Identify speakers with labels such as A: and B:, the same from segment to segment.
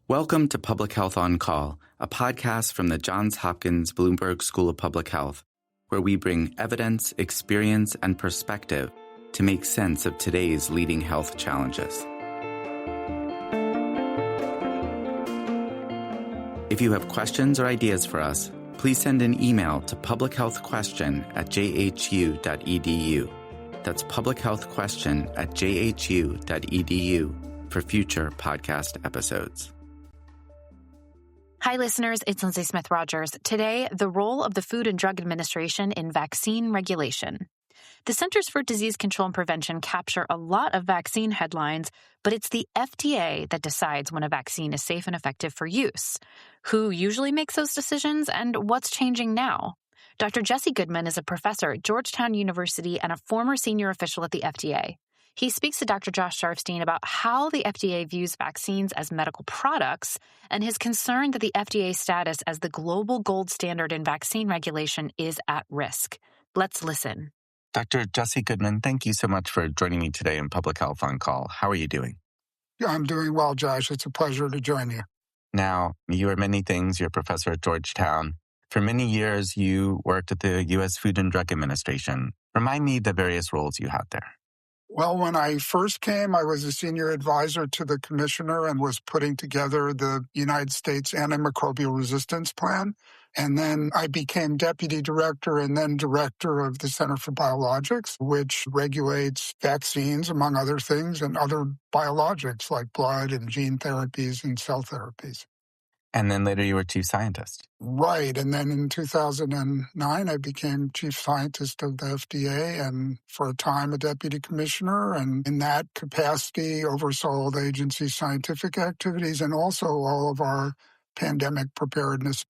A: Welcome to Public Health on Call, a podcast from the Johns Hopkins Bloomberg School of Public Health, where we bring evidence, experience, and perspective to make sense of today's leading health challenges. If you have questions or ideas for us, please send an email to publichealthquestion@jhu.edu. That's publichealthquestion@jhu.edu for future podcast episodes.
B: Hi, listeners. It's Lindsay Smith-Rogers. Today, the role of the Food and Drug Administration in vaccine regulation. The Centers for Disease Control and Prevention capture a lot of vaccine headlines, but it's the FDA that decides when a vaccine is safe and effective for use. Who usually makes those decisions, and what's changing now? Dr. Jesse Goodman is a professor at Georgetown University and a former senior official at the FDA. He speaks to Dr. Josh Sharfstein about how the FDA views vaccines as medical products and his concern that the FDA's status as the global gold standard in vaccine regulation is at risk. Let's listen.
A: Dr. Jesse Goodman, thank you so much for joining me today in Public Health on Call. How are you doing?
C: Yeah, I'm doing well, Josh. It's a pleasure to join you.
A: Now, you are many things. You're a professor at Georgetown. For many years, you worked at the U.S. Food and Drug Administration. Remind me the various roles you had there.
C: Well, when I first came, I was a senior advisor to the commissioner and was putting together the United States Antimicrobial Resistance Plan. And then I became deputy director and then director of the Center for Biologics, which regulates vaccines, among other things, and other biologics like blood and gene therapies and cell therapies.
A: And then later you were chief scientist.
C: Right. And then in 2009, I became chief scientist of the FDA and for a time a deputy commissioner. And in that capacity, oversaw all the agency's scientific activities and also all of our pandemic preparedness.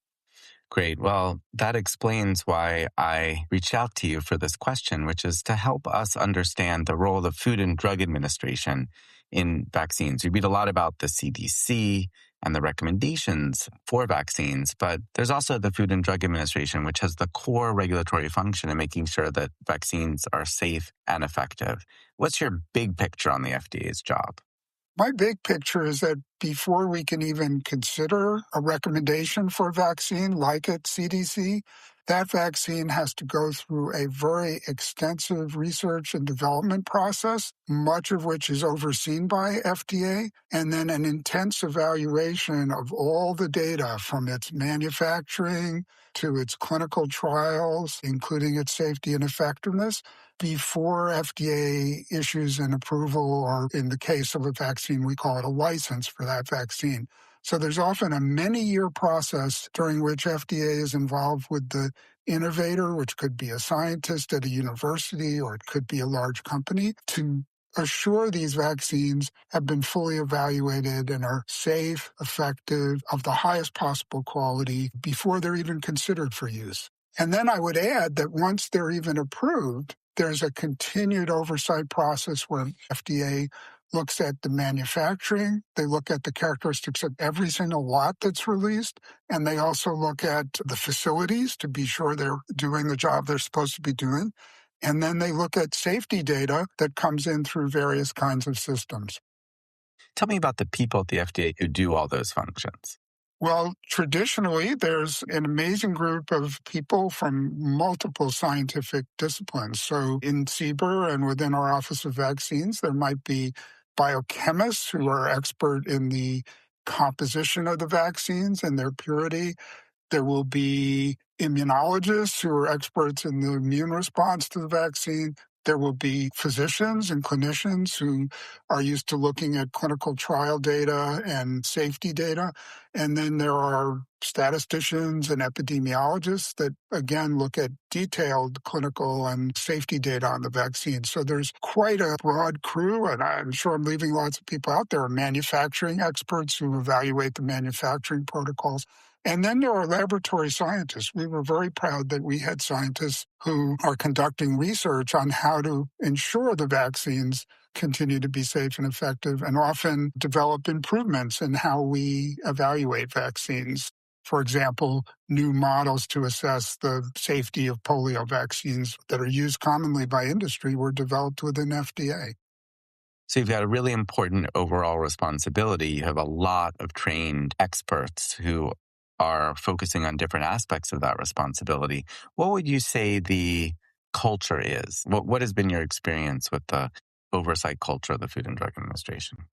A: Great. Well, that explains why I reached out to you for this question, which is to help us understand the role of Food and Drug Administration in vaccines. We read a lot about the CDC and the recommendations for vaccines, but there's also the Food and Drug Administration, which has the core regulatory function in making sure that vaccines are safe and effective. What's your big picture on the FDA's job?
C: My big picture is that before we can even consider a recommendation for a vaccine like at CDC, that vaccine has to go through a very extensive research and development process, much of which is overseen by FDA, and then an intense evaluation of all the data from its manufacturing to its clinical trials, including its safety and effectiveness, before FDA issues an approval, or in the case of a vaccine, we call it a license for that vaccine. So there's often a many-year process during which FDA is involved with the innovator, which could be a scientist at a university or it could be a large company, to assure these vaccines have been fully evaluated and are safe, effective, of the highest possible quality before they're even considered for use. And then I would add that once they're even approved, there's a continued oversight process where FDA looks at the manufacturing, they look at the characteristics of every single lot that's released, and they also look at the facilities to be sure they're doing the job they're supposed to be doing. And then they look at safety data that comes in through various kinds of systems.
A: Tell me about the people at the FDA who do all those functions.
C: Well, traditionally, there's an amazing group of people from multiple scientific disciplines. So in CBER and within our Office of Vaccines, there might be biochemists who are expert in the composition of the vaccines and their purity. There will be immunologists who are experts in the immune response to the vaccine. There will be physicians and clinicians who are used to looking at clinical trial data and safety data. And then there are statisticians and epidemiologists that, again, look at detailed clinical and safety data on the vaccine. So there's quite a broad crew, and I'm sure I'm leaving lots of people out. There are manufacturing experts who evaluate the manufacturing protocols. And then there are laboratory scientists. We were very proud that we had scientists who are conducting research on how to ensure the vaccines continue to be safe and effective, and often develop improvements in how we evaluate vaccines. For example, new models to assess the safety of polio vaccines that are used commonly by industry were developed within FDA.
A: So you've got a really important overall responsibility. You have a lot of trained experts who are focusing on different aspects of that responsibility. What would you say the culture is? What has been your experience with the oversight culture of the Food and Drug Administration?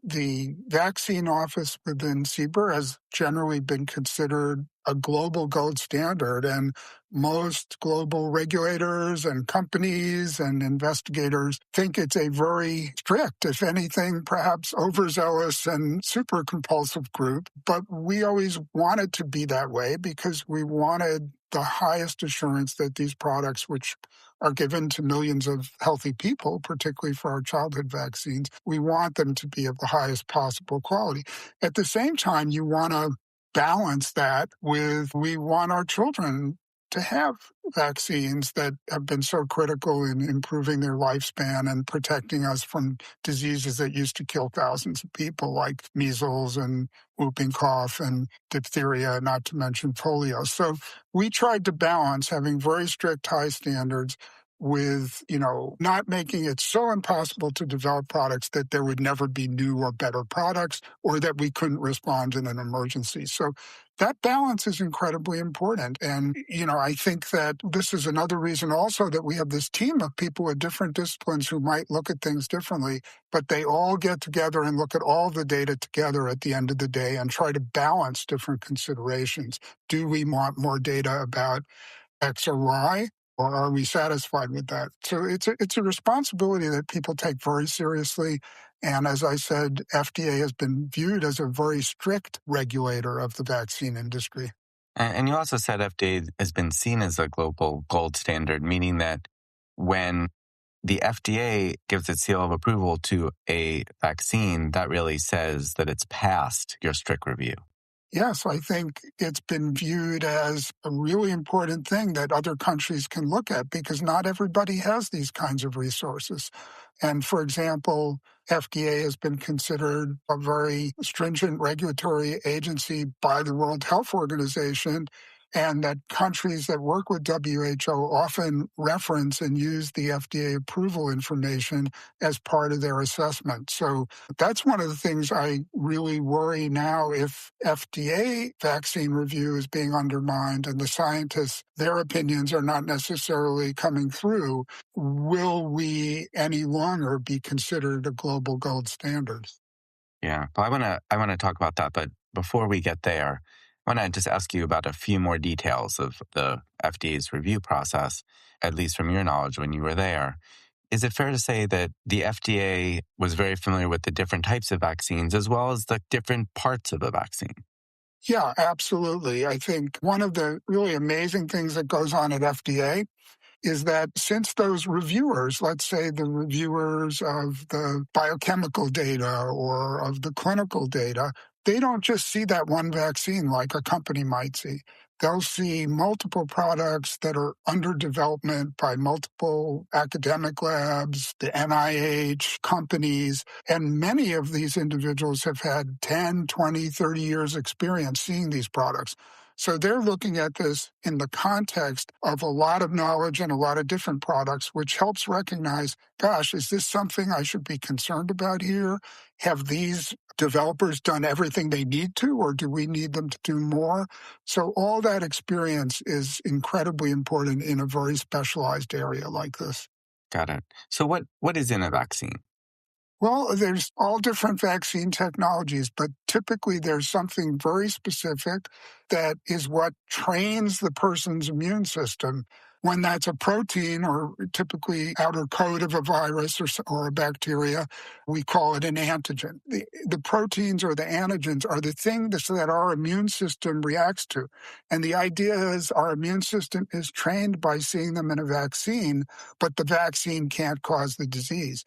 C: The vaccine office within CBER has generally been considered a global gold standard, and most global regulators and companies and investigators think it's a very strict, if anything, perhaps overzealous and super compulsive group. But we always wanted to be that way because we wanted the highest assurance that these products, which are given to millions of healthy people, particularly for our childhood vaccines, we want them to be of the highest possible quality. At the same time, you want to balance that with we want our children to have vaccines that have been so critical in improving their lifespan and protecting us from diseases that used to kill thousands of people, like measles and whooping cough and diphtheria, not to mention polio. So we tried to balance having very strict high standards with, not making it so impossible to develop products that there would never be new or better products or that we couldn't respond in an emergency. So that balance is incredibly important. And, I think that this is another reason also that we have this team of people with different disciplines who might look at things differently, but they all get together and look at all the data together at the end of the day and try to balance different considerations. Do we want more data about X or Y? Or are we satisfied with that? So it's a responsibility that people take very seriously. And as I said, FDA has been viewed as a very strict regulator of the vaccine industry.
A: And you also said FDA has been seen as a global gold standard, meaning that when the FDA gives its seal of approval to a vaccine, that really says that it's passed your strict review.
C: Yes, I think it's been viewed as a really important thing that other countries can look at because not everybody has these kinds of resources. And for example, FDA has been considered a very stringent regulatory agency by the World Health Organization, and that countries that work with WHO often reference and use the FDA approval information as part of their assessment. So that's one of the things I really worry now if FDA vaccine review is being undermined and the scientists, their opinions are not necessarily coming through. Will we any longer be considered a global gold standard?
A: Yeah, well, I wanna talk about that, but before we get there, I want to just ask you about a few more details of the FDA's review process, at least from your knowledge when you were there. Is it fair to say that the FDA was very familiar with the different types of vaccines as well as the different parts of the vaccine?
C: Yeah, absolutely. I think one of the really amazing things that goes on at FDA is that since those reviewers, let's say the reviewers of the biochemical data or of the clinical data, they don't just see that one vaccine like a company might see. They'll see multiple products that are under development by multiple academic labs, the NIH, companies, and many of these individuals have had 10, 20, 30 years experience seeing these products. So they're looking at this in the context of a lot of knowledge and a lot of different products, which helps recognize, gosh, is this something I should be concerned about here? Have these developers done everything they need to, or do we need them to do more? So all that experience is incredibly important in a very specialized area like this.
A: Got it. So what is in a vaccine?
C: Well, there's all different vaccine technologies, but typically there's something very specific that is what trains the person's immune system. When that's a protein or typically outer coat of a virus or a bacteria, we call it an antigen. The proteins or the antigens are the things that our immune system reacts to. And the idea is our immune system is trained by seeing them in a vaccine, but the vaccine can't cause the disease.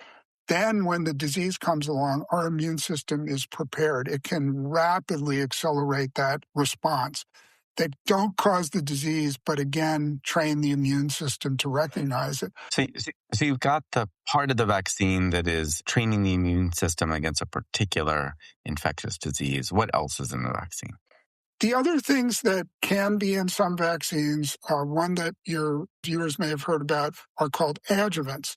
C: Then when the disease comes along, our immune system is prepared. It can rapidly accelerate that response. They don't cause the disease, but again, train the immune system to recognize it.
A: So you've got the part of the vaccine that is training the immune system against a particular infectious disease. What else is in the vaccine?
C: The other things that can be in some vaccines, one that your viewers may have heard about, are called adjuvants.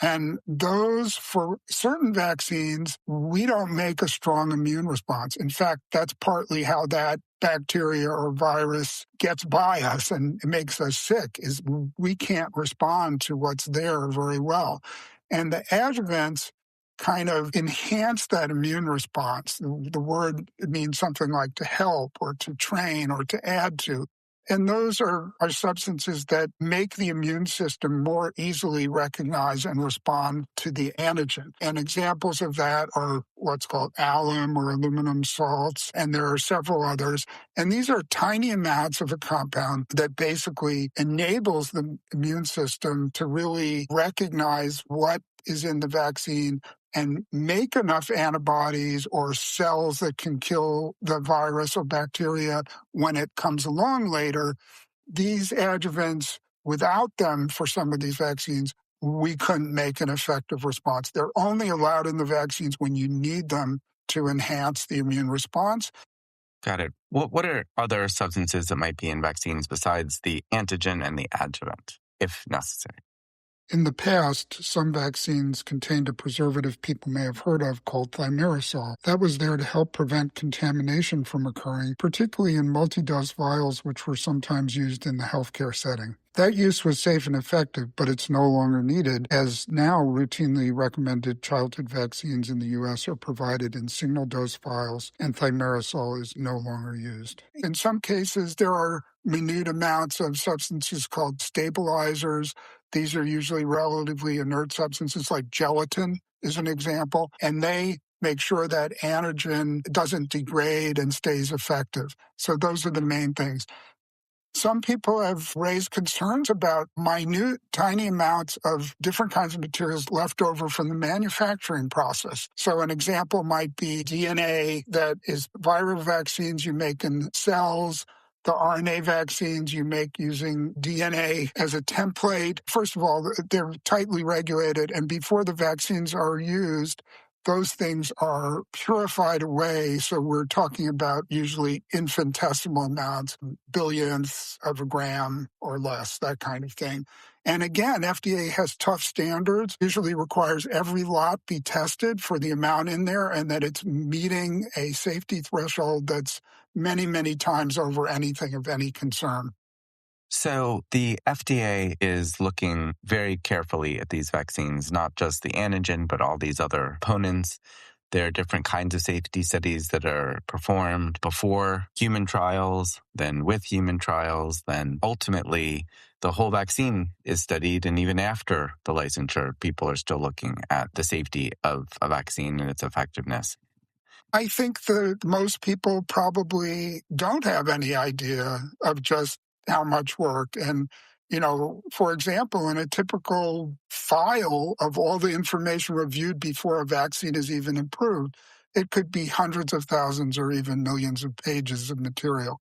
C: And those, for certain vaccines, we don't make a strong immune response. In fact, that's partly how that bacteria or virus gets by us and it makes us sick, is we can't respond to what's there very well. And the adjuvants kind of enhance that immune response. The word means something like to help or to train or to add to. And those are substances that make the immune system more easily recognize and respond to the antigen. And examples of that are what's called alum or aluminum salts, and there are several others. And these are tiny amounts of a compound that basically enables the immune system to really recognize what is in the vaccine and make enough antibodies or cells that can kill the virus or bacteria when it comes along later. These adjuvants, without them for some of these vaccines, we couldn't make an effective response. They're only allowed in the vaccines when you need them to enhance the immune response.
A: Got it. What are other substances that might be in vaccines besides the antigen and the adjuvant, if necessary?
C: In the past, some vaccines contained a preservative people may have heard of called thimerosal. That was there to help prevent contamination from occurring, particularly in multi-dose vials, which were sometimes used in the healthcare setting. That use was safe and effective, but it's no longer needed, as now routinely recommended childhood vaccines in the U.S. are provided in single-dose vials, and thimerosal is no longer used. In some cases, there are minute amounts of substances called stabilizers. These are usually relatively inert substances like gelatin is an example, and they make sure that antigen doesn't degrade and stays effective. So those are the main things. Some people have raised concerns about minute, tiny amounts of different kinds of materials left over from the manufacturing process. So an example might be DNA that is viral vaccines you make in cells. The RNA vaccines you make using DNA as a template. First of all, they're tightly regulated, and before the vaccines are used, those things are purified away. So we're talking about usually infinitesimal amounts, billionths of a gram or less, that kind of thing. And again, FDA has tough standards, usually requires every lot be tested for the amount in there and that it's meeting a safety threshold that's many, many times over anything of any concern.
A: So the FDA is looking very carefully at these vaccines, not just the antigen, but all these other components. There are different kinds of safety studies that are performed before human trials, then with human trials, then ultimately the whole vaccine is studied. And even after the licensure, people are still looking at the safety of a vaccine and its effectiveness.
C: I think that most people probably don't have any idea of just how much work. And, for example, in a typical file of all the information reviewed before a vaccine is even approved, it could be hundreds of thousands or even millions of pages of material.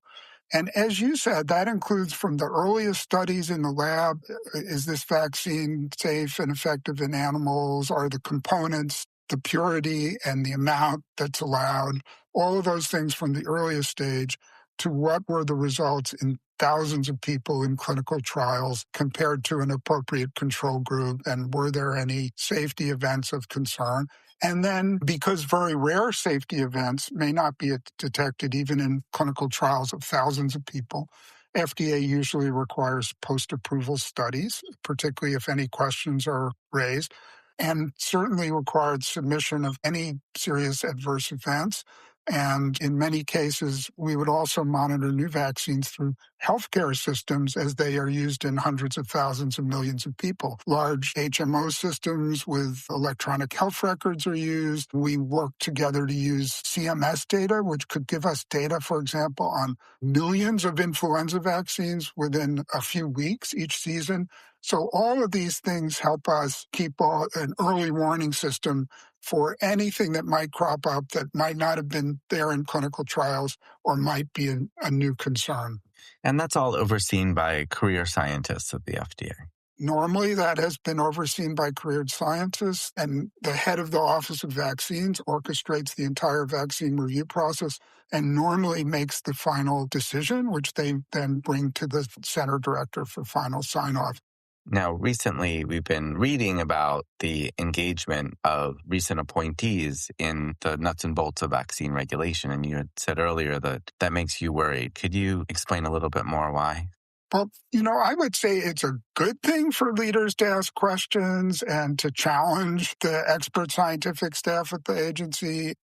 C: And as you said, that includes from the earliest studies in the lab, is this vaccine safe and effective in animals? Are the components, the purity and the amount that's allowed, all of those things from the earliest stage to what were the results in thousands of people in clinical trials compared to an appropriate control group, and were there any safety events of concern? And then, because very rare safety events may not be detected even in clinical trials of thousands of people, FDA usually requires post-approval studies, particularly if any questions are raised, and certainly required submission of any serious adverse events. And in many cases, we would also monitor new vaccines through healthcare systems as they are used in hundreds of thousands of millions of people. Large HMO systems with electronic health records are used. We work together to use CMS data, which could give us data, for example, on millions of influenza vaccines within a few weeks each season. So all of these things help us keep an early warning system for anything that might crop up that might not have been there in clinical trials or might be a new concern.
A: And that's all overseen by career scientists at the FDA.
C: Normally, that has been overseen by career scientists, and the head of the Office of Vaccines orchestrates the entire vaccine review process and normally makes the final decision, which they then bring to the center director for final sign-off.
A: Now, recently, we've been reading about the engagement of recent appointees in the nuts and bolts of vaccine regulation. And you had said earlier that that makes you worried. Could you explain a little bit more why?
C: Well, I would say it's a good thing for leaders to ask questions and to challenge the expert scientific staff at the agency.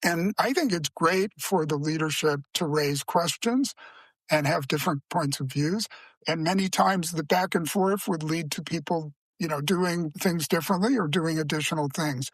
C: And I think it's great for the leadership to raise questions and have different points of views. And many times the back and forth would lead to people, doing things differently or doing additional things.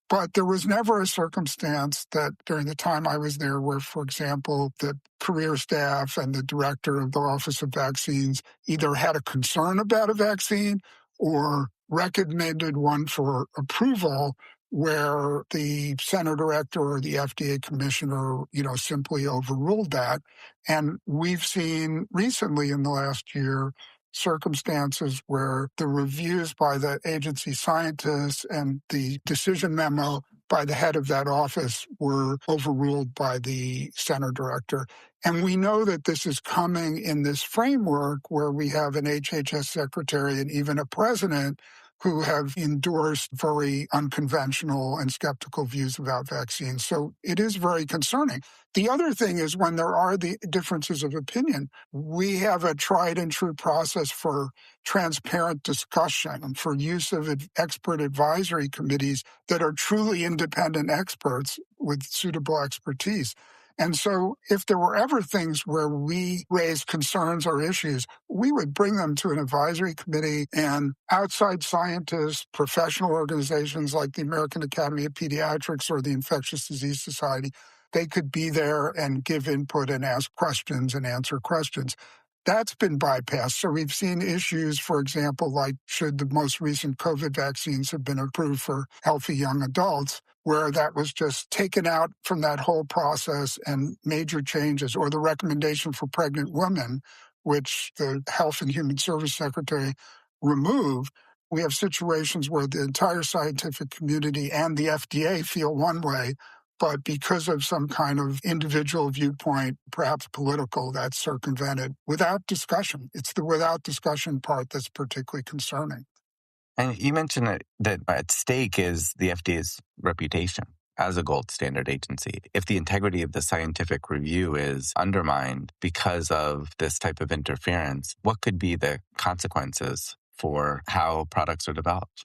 C: But there was never a circumstance that during the time I was there where, for example, the career staff and the director of the Office of Vaccines either had a concern about a vaccine or recommended one for approval where the center director or the FDA commissioner, simply overruled that. And we've seen recently in the last year circumstances where the reviews by the agency scientists and the decision memo by the head of that office were overruled by the center director. And we know that this is coming in this framework where we have an HHS secretary and even a president who have endorsed very unconventional and skeptical views about vaccines. So it is very concerning. The other thing is when there are the differences of opinion, we have a tried and true process for transparent discussion and for use of expert advisory committees that are truly independent experts with suitable expertise. And so if there were ever things where we raised concerns or issues, we would bring them to an advisory committee and outside scientists, professional organizations like the American Academy of Pediatrics or the Infectious Disease Society, they could be there and give input and ask questions and answer questions. That's been bypassed. So we've seen issues, for example, like should the most recent COVID vaccines have been approved for healthy young adults, where that was just taken out from that whole process and major changes, or the recommendation for pregnant women, which the Health and Human Service Secretary removed. We have situations where the entire scientific community and the FDA feel one way, but because of some kind of individual viewpoint, perhaps political, that's circumvented without discussion. It's the without discussion part that's particularly concerning.
A: And you mentioned that at stake is the FDA's reputation as a gold standard agency. If the integrity of the scientific review is undermined because of this type of interference, what could be the consequences for how products are developed?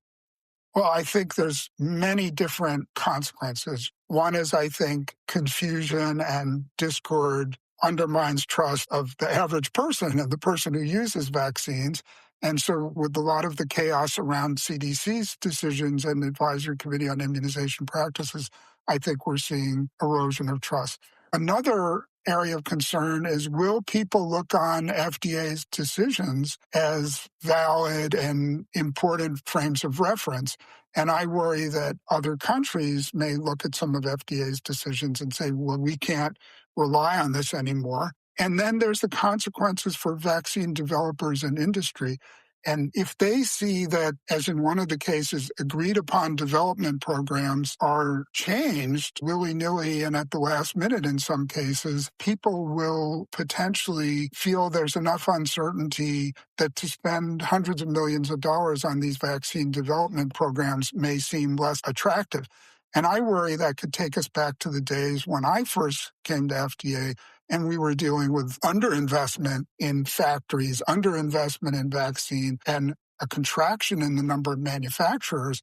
C: Well, I think there's many different consequences. One is, I think, confusion and discord undermines trust of the average person and the person who uses vaccines. And so with a lot of the chaos around CDC's decisions and the Advisory Committee on Immunization Practices, I think we're seeing erosion of trust. Another area of concern is, will people look on FDA's decisions as valid and important frames of reference? And I worry that other countries may look at some of FDA's decisions and say, well, we can't rely on this anymore. And then there's the consequences for vaccine developers and industry. And if they see that, as in one of the cases, agreed upon development programs are changed willy-nilly and at the last minute in some cases, people will potentially feel there's enough uncertainty that to spend hundreds of millions of dollars on these vaccine development programs may seem less attractive. And I worry that could take us back to the days when I first came to FDA and we were dealing with underinvestment in factories, underinvestment in vaccine, and a contraction in the number of manufacturers.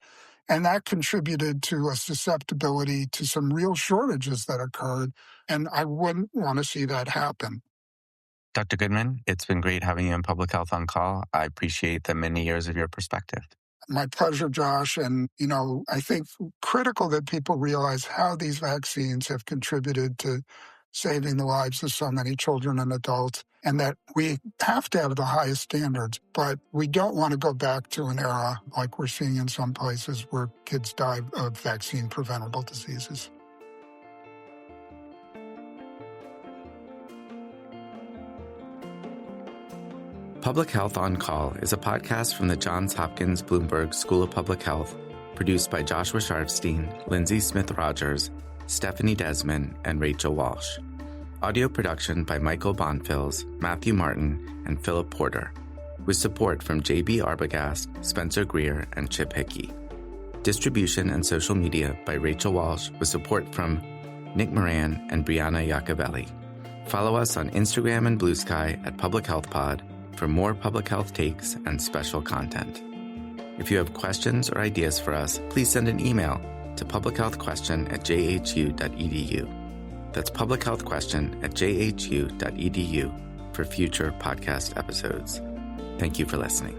C: And that contributed to a susceptibility to some real shortages that occurred. And I wouldn't want to see that happen.
A: Dr. Goodman, it's been great having you in Public Health on Call. I appreciate the many years of your perspective.
C: My pleasure, Josh. And, I think critical that people realize how these vaccines have contributed to saving the lives of so many children and adults, and that we have to have the highest standards, but we don't want to go back to an era like we're seeing in some places where kids die of vaccine-preventable diseases.
A: Public Health on Call is a podcast from the Johns Hopkins Bloomberg School of Public Health, produced by Joshua Sharfstein, Lindsay Smith-Rogers, Stephanie Desmond, and Rachel Walsh. Audio production by Michael Bonfils, Matthew Martin, and Philip Porter. with support from J.B. Arbogast, Spencer Greer, and Chip Hickey. Distribution and social media by Rachel Walsh, with support from Nick Moran and Brianna Iacovelli. Follow us on Instagram and Blue Sky at Public Health Pod for more public health takes and special content. If you have questions or ideas for us, please send an email to publichealthquestion@jhu.edu. That's publichealthquestion@jhu.edu for future podcast episodes. Thank you for listening.